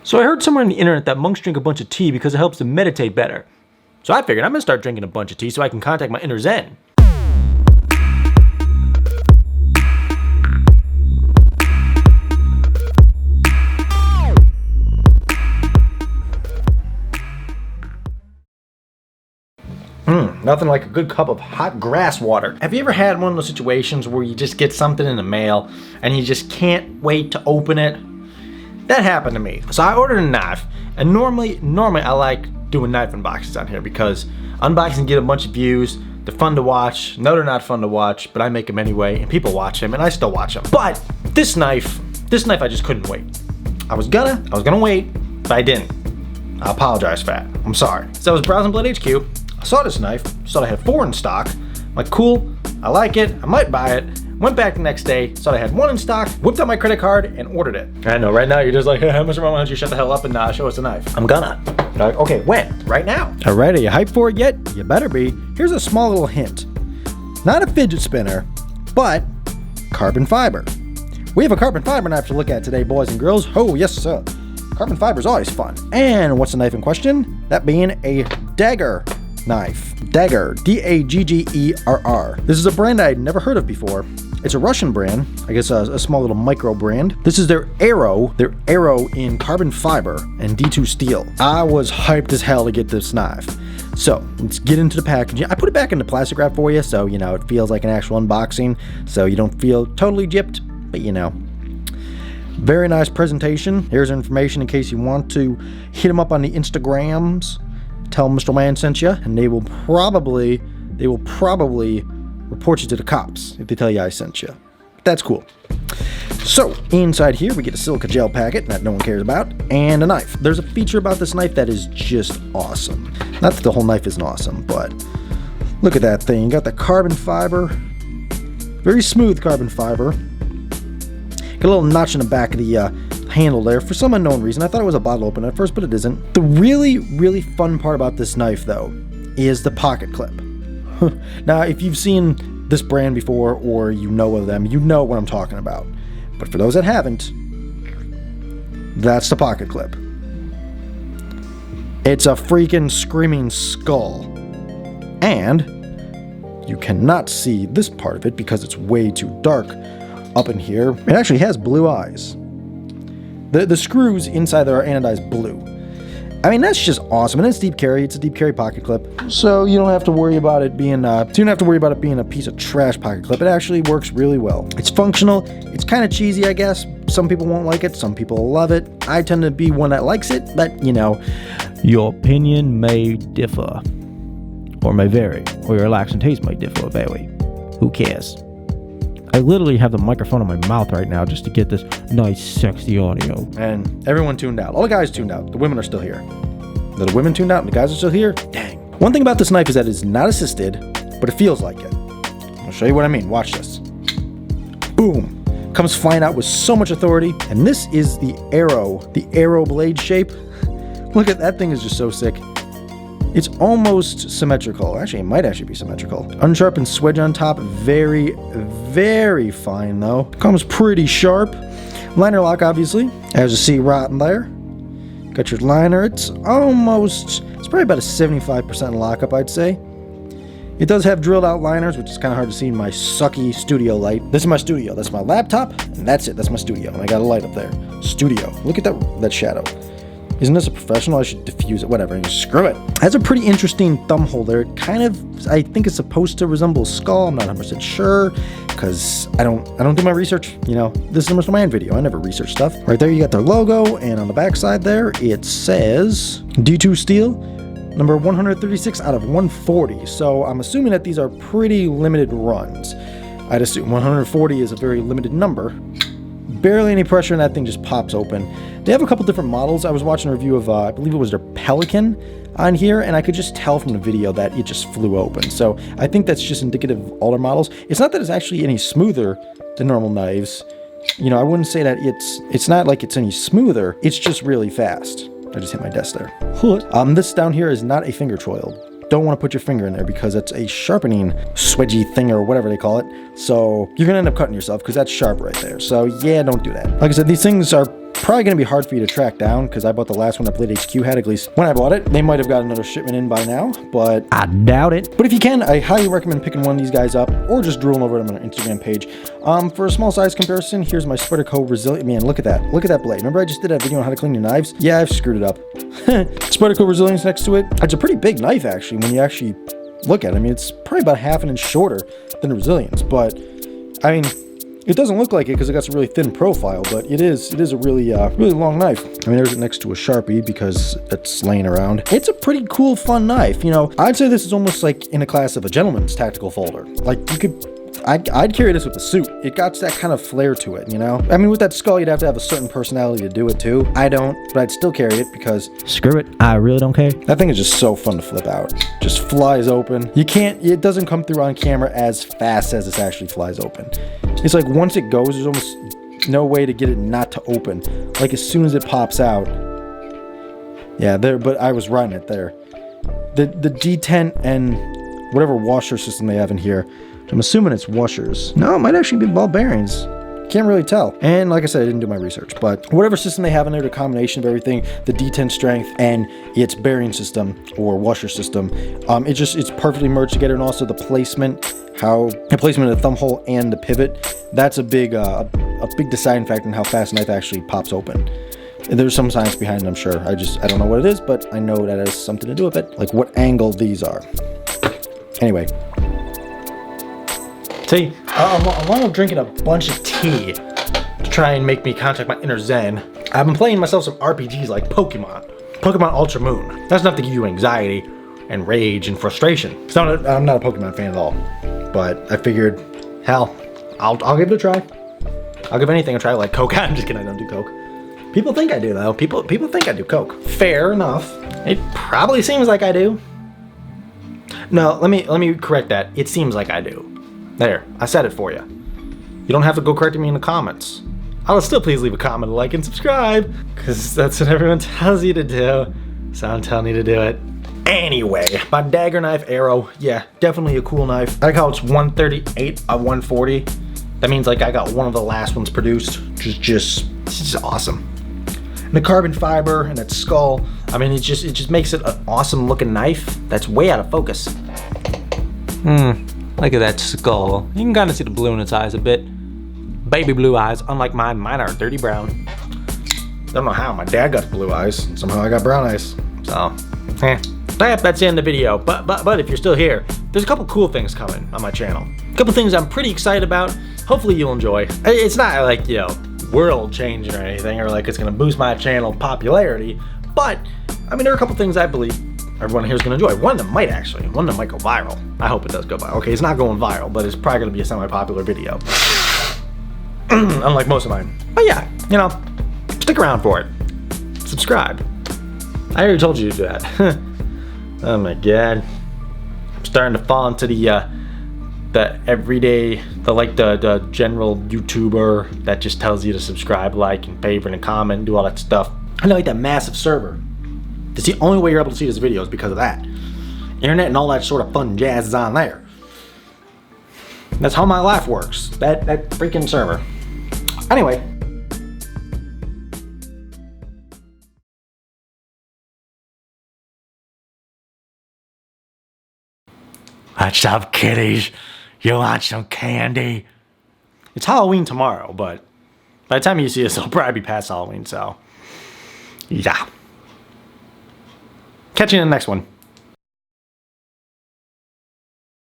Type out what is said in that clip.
So I heard somewhere on the internet that monks drink a bunch of tea because it helps them meditate better. So I figured I'm gonna start drinking a bunch of tea so I can contact my inner Zen. Nothing like a good cup of hot grass water. Have you ever had one of those situations where you just get something in the mail and you just can't wait to open it? That happened to me. So I ordered a knife, and normally I like doing knife unboxings on here because unboxings get a bunch of views. They're fun to watch. No, they're not fun to watch, but I make them anyway, and people watch them, and I still watch them. But this knife I just couldn't wait. I was gonna wait, but I didn't. I apologize for that. I'm sorry. So I was browsing Blood HQ. I saw this knife, saw they had 4 in stock. I'm like, cool, I like it, I might buy it. Went back the next day, saw they had 1 in stock, whipped out my credit card, and ordered it. I know, right now you're just like, hey, how much why don't you shut the hell up and show us the knife? I'm gonna. Like, okay, when? Right now. All right, are you hyped for it yet? You better be. Here's a small little hint. Not a fidget spinner, but carbon fiber. We have a carbon fiber knife to look at today, boys and girls. Oh, yes, sir. Carbon fiber is always fun. And what's the knife in question? That being a Daggerr knife. Daggerr, D-A-G-G-E-R-R. This is a brand I'd never heard of before. It's a Russian brand, I guess a small little micro brand. This is their arrow in carbon fiber and D2 steel. I was hyped as hell to get this knife. So let's get into the packaging. I put it back in the plastic wrap for you, so it feels like an actual unboxing, so you don't feel totally gypped, but Very nice presentation. Here's information in case you want to hit them up on the Instagrams. Tell Mr. Man sent you, and they will probably report you to the cops if they tell you I sent you. That's cool. So inside here we get a silica gel packet that no one cares about, and a knife. There's a feature about this knife that is just awesome. Not that the whole knife isn't awesome, but look at that thing. You got the carbon fiber, very smooth carbon fiber. Got a little notch in the back of the handle there for some unknown reason. I thought it was a bottle opener at first, but it isn't. The really fun part about this knife, though, is the pocket clip. Now, if you've seen this brand before or you know of them, you know what I'm talking about. But for those that haven't, that's the pocket clip. It's a freaking screaming skull. And you cannot see this part of it because it's way too dark up in here. It actually has blue eyes. The screws inside there are anodized blue. I mean, that's just awesome. And it's deep carry. It's a deep carry pocket clip. So you don't have to worry about it being a piece of trash pocket clip. It actually works really well. It's functional. It's kind of cheesy, I guess. Some people won't like it. Some people love it. I tend to be one that likes it, but your opinion may differ, or may vary, or your relaxing taste might differ or vary. Who cares? I literally have the microphone in my mouth right now just to get this nice, sexy audio. And everyone tuned out. All the guys tuned out. The women are still here. The women tuned out and the guys are still here? Dang. One thing about this knife is that it's not assisted, but it feels like it. I'll show you what I mean. Watch this. Boom. Comes flying out with so much authority. And this is the arrow blade shape. Look at that thing, is just so sick. It's almost symmetrical. Actually, it might actually be symmetrical. Unsharpened swedge on top. Very, very fine, though. Comes pretty sharp. Liner lock, obviously. As you see right in there. Got your liner. It's probably about a 75% lockup, I'd say. It does have drilled out liners, which is kind of hard to see in my sucky studio light. This is my studio. That's my laptop, and that's it. That's my studio. And I got a light up there. Studio. Look at that shadow. Isn't this a professional? I should diffuse it. Whatever. Screw it. It has a pretty interesting thumb hole there. It kind of, I think it's supposed to resemble a skull. I'm not 100% sure because I don't do my research. This is a Mr. Man video. I never research stuff. Right there, you got their logo, and on the back side there, it says D2 steel, number 136 out of 140. So I'm assuming that these are pretty limited runs. I'd assume 140 is a very limited number. Barely any pressure and that thing just pops open. They have a couple different models. I was watching a review of, I believe it was their Pelican on here, and I could just tell from the video that it just flew open. So I think that's just indicative of older models. It's not that it's actually any smoother than normal knives. I wouldn't say that it's not like it's any smoother. It's just really fast. I just hit my desk there. This down here is not a finger choil. Don't want to put your finger in there because it's a sharpening swedgy thing or whatever they call it. So you're going to end up cutting yourself because that's sharp right there. So yeah, don't do that. Like I said, these things are Probably going to be hard for you to track down because I bought the last one that Blade HQ had, at least when I bought it. They might have got another shipment in by now, but I doubt it. But if you can, I highly recommend picking one of these guys up or just drooling over them on our Instagram page. For a small size comparison, here's my Spyderco Resilient. Man, look at that. Look at that blade. Remember I just did that video on how to clean your knives? Yeah, I've screwed it up. Spyderco Resilience next to it. It's a pretty big knife, actually, when you actually look at it. I mean, it's probably about half an inch shorter than the Resilience, but I mean, it doesn't look like it because it got a really thin profile, but it is a really long knife. I mean, there's it next to a Sharpie because it's laying around. It's a pretty cool, fun knife. You know, I'd say this is almost like in a class of a gentleman's tactical folder. Like you could, I'd carry this with a suit. It got that kind of flair to it, you know? I mean, with that skull, you'd have to have a certain personality to do it too. I don't, but I'd still carry it because screw it, I really don't care. That thing is just so fun to flip out. Just flies open. You can't, it doesn't come through on camera as fast as it actually flies open. It's like once it goes, there's almost no way to get it not to open. Like as soon as it pops out. Yeah, there, but I was riding it there. The D10 and whatever washer system they have in here, I'm assuming it's washers. No, it might actually be ball bearings. Can't really tell. And like I said, I didn't do my research, but whatever system they have in there, the combination of everything, the D10 strength and its bearing system or washer system, it's perfectly merged together. And also the placement, the placement of the thumb hole and the pivot, that's a big deciding factor in how fast a knife actually pops open. And there's some science behind it, I'm sure. I don't know what it is, but I know that has something to do with it. Like what angle these are. Anyway. See, I wound up drinking a bunch of tea to try and make me contact my inner zen. I've been playing myself some RPGs like Pokemon Ultra Moon. That's enough to give you anxiety and rage and frustration. So I'm not a Pokemon fan at all, but I figured, hell, I'll give it a try. I'll give anything a try, like Coke. I'm just kidding, I don't do Coke. People think I do though. People think I do Coke. Fair enough. It probably seems like I do. No, let me correct that. It seems like I do. There, I said it for you. You don't have to go correcting me in the comments. I'll still please leave a comment, like, and subscribe, because that's what everyone tells you to do, so I'm telling you to do it. Anyway, my Daggerr knife arrow, yeah, definitely a cool knife. I like how it's 138 by 140. That means like I got one of the last ones produced, which is just awesome. And the carbon fiber and that skull, I mean, it just makes it an awesome looking knife that's way out of focus. Look at that skull. You can kind of see the blue in its eyes a bit. Baby blue eyes, unlike mine. Mine are dirty brown. Don't know how. My dad got blue eyes. Somehow I got brown eyes. So, that's the end of the video. But if you're still here, there's a couple cool things coming on my channel. A couple things I'm pretty excited about. Hopefully you'll enjoy. It's not like, you know, world changing or anything, or like it's gonna boost my channel popularity. But, I mean, there are a couple things I believe everyone here is going to enjoy. One that might go viral. I hope it does go viral. Okay, it's not going viral, but it's probably going to be a semi-popular video. Unlike most of mine. But yeah, you know, stick around for it. Subscribe. I already told you to do that. Oh my god. I'm starting to fall into the everyday, the general YouTuber that just tells you to subscribe, like, and favorite, and comment, and do all that stuff. I like that massive server. It's the only way you're able to see this video is because of that. Internet and all that sort of fun jazz is on there. That's how my life works. That freaking server. Anyway. What's up, kiddies? You want some candy? It's Halloween tomorrow, but by the time you see this, it'll probably be past Halloween, so yeah. Catch you in the next one.